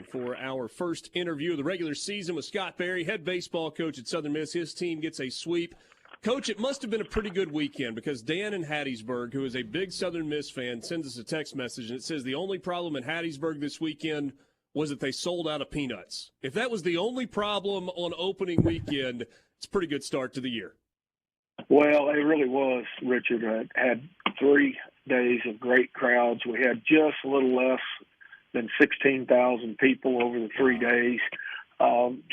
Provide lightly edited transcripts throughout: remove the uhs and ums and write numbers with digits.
For our first interview of the regular season with Scott Berry, head baseball coach at Southern Miss. His team gets a sweep. Coach, it must have been a pretty good weekend because Dan in Hattiesburg, who is a big Southern Miss fan, sends us a text message, and it says the only problem in Hattiesburg this weekend was that they sold out of peanuts. If that was the only problem on opening weekend, it's a pretty good start to the year. Well, it really was, Richard. Had 3 days of great crowds. We had just a little less than 16,000 people over the 3 days.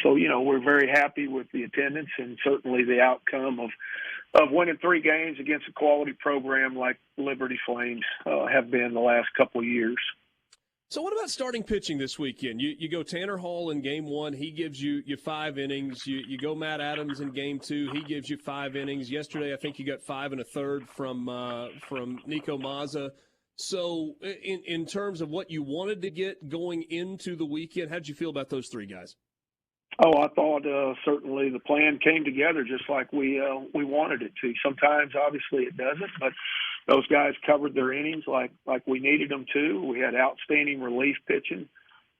So, we're very happy with the attendance and certainly the outcome of winning 3 games against a quality program like Liberty Flames have been the last couple of years. So what about starting pitching this weekend? You go Tanner Hall in game 1. He gives you 5 innings. You go Matt Adams in game 2. He gives you 5 innings. Yesterday, I think you got 5 1/3 from Nico Mazza. So in terms of what you wanted to get going into the weekend, how did you feel about those 3 guys? Oh, I thought certainly the plan came together just like we wanted it to. Sometimes, obviously, it doesn't, but those guys covered their innings like we needed them to. We had outstanding relief pitching.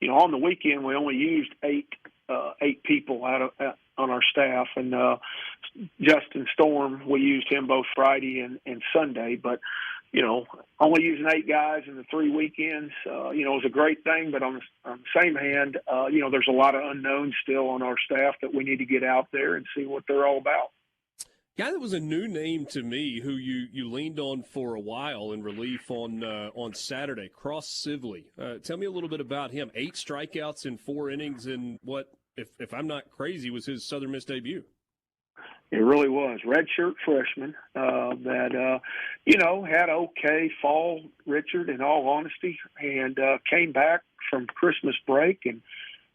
On the weekend, we only used eight people on our staff, and Justin Storm, we used him both Friday and Sunday, but only using 8 guys in the 3 weekends, was a great thing. But on the same hand, there's a lot of unknowns still on our staff that we need to get out there and see what they're all about. Guy that was a new name to me, who you leaned on for a while in relief on Saturday, Cross Sibley. Tell me a little bit about him. 8 strikeouts in 4 innings in what, if I'm not crazy, was his Southern Miss debut. It really was. Redshirt freshman that, had okay fall, Richard, in all honesty, and came back from Christmas break and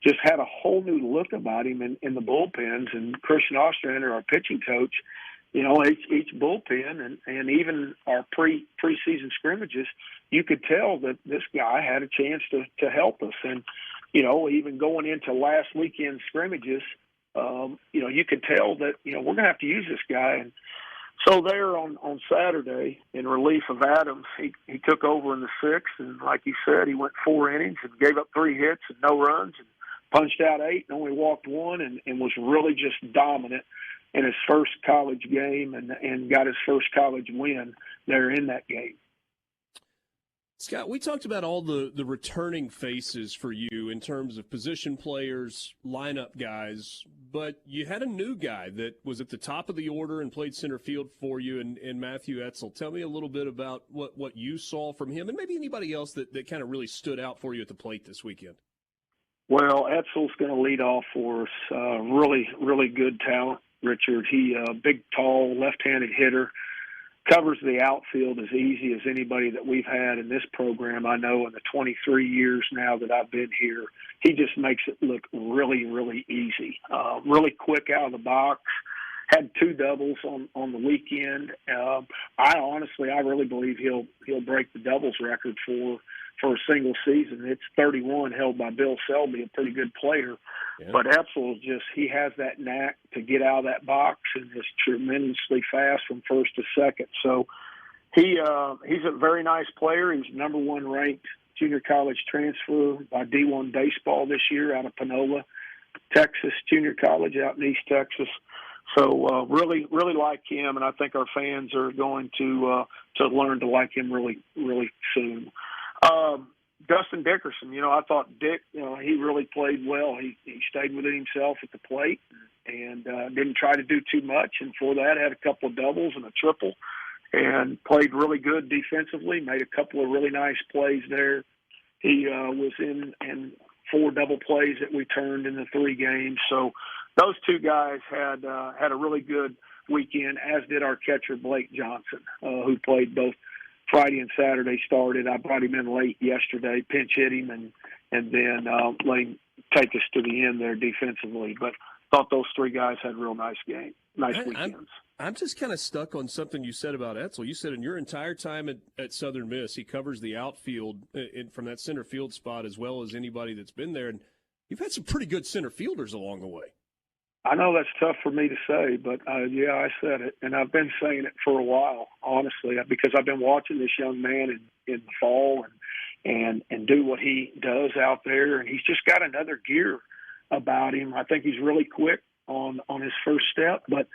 just had a whole new look about him in the bullpens. And Christian Ostrander, our pitching coach, each bullpen and even our preseason scrimmages, you could tell that this guy had a chance to help us. And, even going into last weekend's scrimmages, you could tell that, we're going to have to use this guy. And so there on Saturday, in relief of Adams, he took over in the 6th. And like you said, he went 4 innings and gave up 3 hits and no runs and punched out 8 and only walked 1 and was really just dominant in his first college game and got his first college win there in that game. Scott, we talked about all the returning faces for you in terms of position players, lineup guys, but you had a new guy that was at the top of the order and played center field for you in Matthew Etzel. Tell me a little bit about what you saw from him and maybe anybody else that kind of really stood out for you at the plate this weekend. Well, Etzel's going to lead off for us. Really, really good talent, Richard. He big, tall, left-handed hitter. Covers the outfield as easy as anybody that we've had in this program. I know in the 23 years now that I've been here, he just makes it look really, really easy. Really quick out of the box. Had 2 doubles on the weekend. I really believe he'll break the doubles record for a single season. It's 31 held by Bill Selby, a pretty good player. Yeah. But Etzel he has that knack to get out of that box and is tremendously fast from first to second. So he's a very nice player. He's number 1 ranked junior college transfer by D1 baseball this year out of Panola, Texas Junior College out in East Texas. So really, really like him, and I think our fans are going to learn to like him really, really soon. Dustin Dickerson, I thought Dick, he really played well. He stayed within himself at the plate and didn't try to do too much. And for that, had a couple of doubles and a triple and played really good defensively, made a couple of really nice plays there. He was in 4 double plays that we turned in the 3 games. So those 2 guys had a really good weekend, as did our catcher, Blake Johnson, who played both Friday and Saturday started. I brought him in late yesterday, pinch hit him, and then let him take us to the end there defensively. But thought those 3 guys had real nice weekends. I'm just kind of stuck on something you said about Etzel. You said in your entire time at Southern Miss, he covers the outfield from that center field spot as well as anybody that's been there. And you've had some pretty good center fielders along the way. I know that's tough for me to say, but yeah, I said it, and I've been saying it for a while, honestly, because I've been watching this young man in the fall, and and do what he does out there. And he's just got another gear about him. I think he's really quick on his first step, but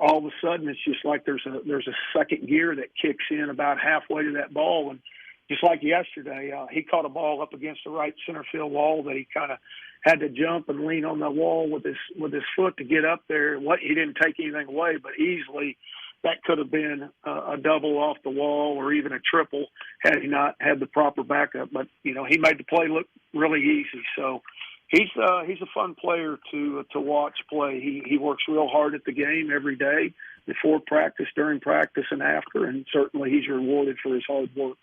all of a sudden it's just like there's a second gear that kicks in about halfway to that ball. And just like yesterday, he caught a ball up against the right center field wall that he kind of had to jump and lean on the wall with his foot to get up there. He didn't take anything away, but easily that could have been a double off the wall or even a triple had he not had the proper backup. But he made the play look really easy. So he's a fun player to watch play. He works real hard at the game every day, before practice, during practice, and after, and certainly he's rewarded for his hard work.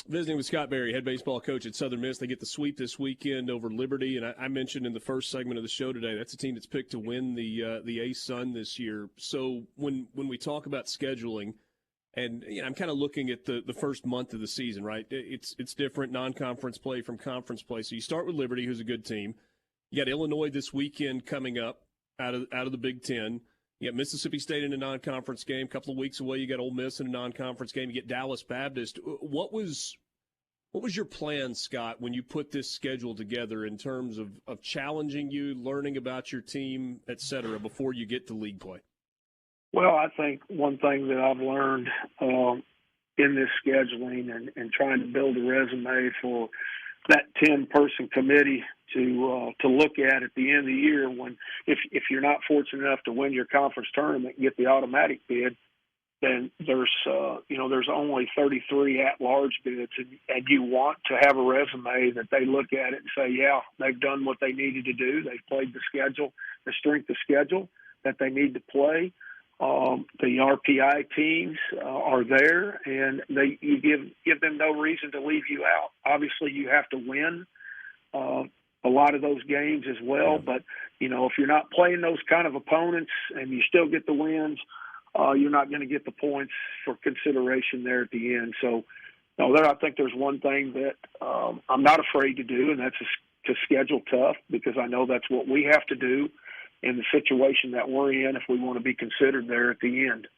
Visiting with Scott Berry, head baseball coach at Southern Miss. They get the sweep this weekend over Liberty, and I mentioned in the first segment of the show today, that's a team that's picked to win the A-Sun this year. So when we talk about scheduling, and I'm kind of looking at the first month of the season, right? It's different, non-conference play from conference play. So you start with Liberty, who's a good team. You got Illinois this weekend coming up out of the Big Ten. You got Mississippi State in a non-conference game. A couple of weeks away, you got Ole Miss in a non-conference game. You get Dallas Baptist. What was your plan, Scott, when you put this schedule together in terms of challenging you, learning about your team, et cetera, before you get to league play? Well, I think one thing that I've learned in this scheduling and trying to build a resume for that 10-person committee to look at the end of the year, when if you're not fortunate enough to win your conference tournament and get the automatic bid, then there's only 33 at-large bids, and you want to have a resume that they look at it and say, yeah, they've done what they needed to do. They've played the strength of schedule that they need to play. The RPI teams are there, and you give them no reason to leave you out. Obviously, you have to win a lot of those games as well. But if you're not playing those kind of opponents and you still get the wins, you're not going to get the points for consideration there at the end. So, I think there's one thing that I'm not afraid to do, and that's to schedule tough, because I know that's what we have to do in the situation that we're in if we want to be considered there at the end.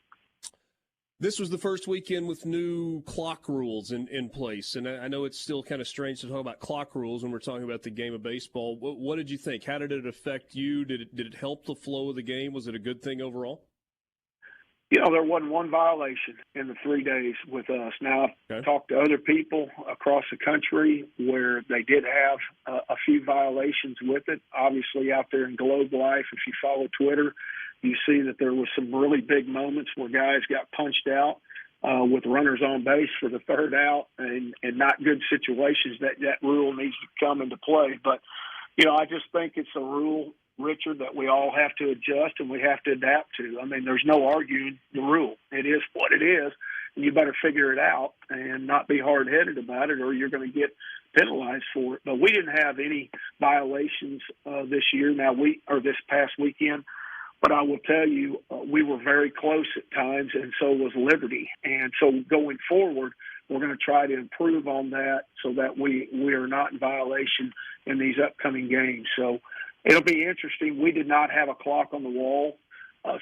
This was the first weekend with new clock rules in place, and I know it's still kind of strange to talk about clock rules when we're talking about the game of baseball. What did you think? How did it affect you? Did it help the flow of the game? Was it a good thing overall? There wasn't one violation in the 3 days with us. Now, I've talked to other people across the country where they did have a few violations with it. Obviously, out there in Globe Life, if you follow Twitter, you see that there were some really big moments where guys got punched out with runners on base for the third out, and not good situations. That rule needs to come into play. But, I just think it's a rule, Richard, that we all have to adjust and we have to adapt to. I mean, there's no arguing the rule. It is what it is, and you better figure it out and not be hard-headed about it, or you're going to get penalized for it. But we didn't have any violations this year. This past weekend. But I will tell you, we were very close at times, and so was Liberty. And so going forward, we're going to try to improve on that so that we are not in violation in these upcoming games. So it'll be interesting. We did not have a clock on the wall,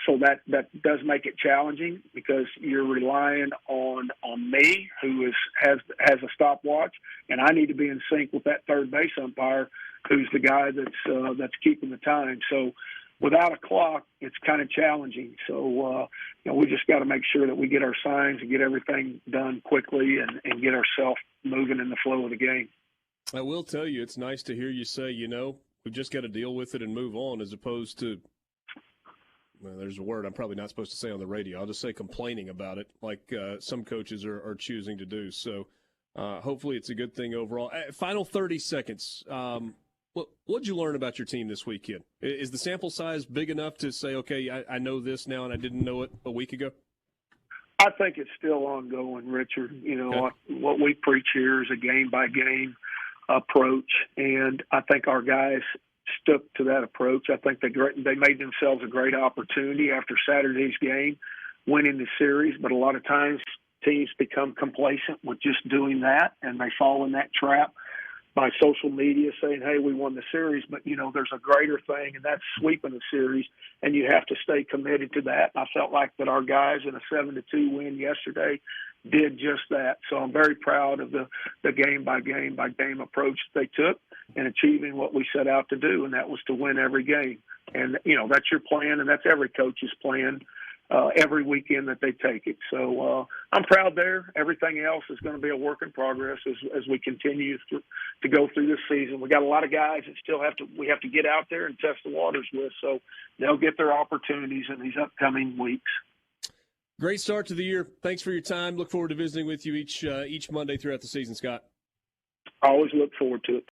so that does make it challenging, because you're relying on me, who has a stopwatch, and I need to be in sync with that third base umpire, who's the guy that's keeping the time. So without a clock, it's kind of challenging. So, we just got to make sure that we get our signs and get everything done quickly and get ourselves moving in the flow of the game. I will tell you, it's nice to hear you say, we've just got to deal with it and move on, as opposed to, well, there's a word I'm probably not supposed to say on the radio. I'll just say complaining about it, like some coaches are choosing to do. So hopefully it's a good thing overall. Final 30 seconds. What did you learn about your team this weekend? Is the sample size big enough to say, okay, I know this now and I didn't know it a week ago? I think it's still ongoing, Richard. What we preach here is a game-by-game approach, and I think our guys stuck to that approach. I think they made themselves a great opportunity after Saturday's game, winning the series, but a lot of times teams become complacent with just doing that, and they fall in that trap by social media saying, hey, we won the series, but, there's a greater thing, and that's sweeping the series, and you have to stay committed to that. And I felt like that our guys in a 7-2 win yesterday did just that. So I'm very proud of the game by game by game approach that they took in achieving what we set out to do, and that was to win every game. And, that's your plan, and that's every coach's plan every weekend that they take it. So I'm proud there. Everything else is going to be a work in progress as we continue to go through this season. We got a lot of guys that we have to get out there and test the waters with, so they'll get their opportunities in these upcoming weeks. Great start to the year. Thanks for your time. Look forward to visiting with you each Monday throughout the season, Scott. I always look forward to it.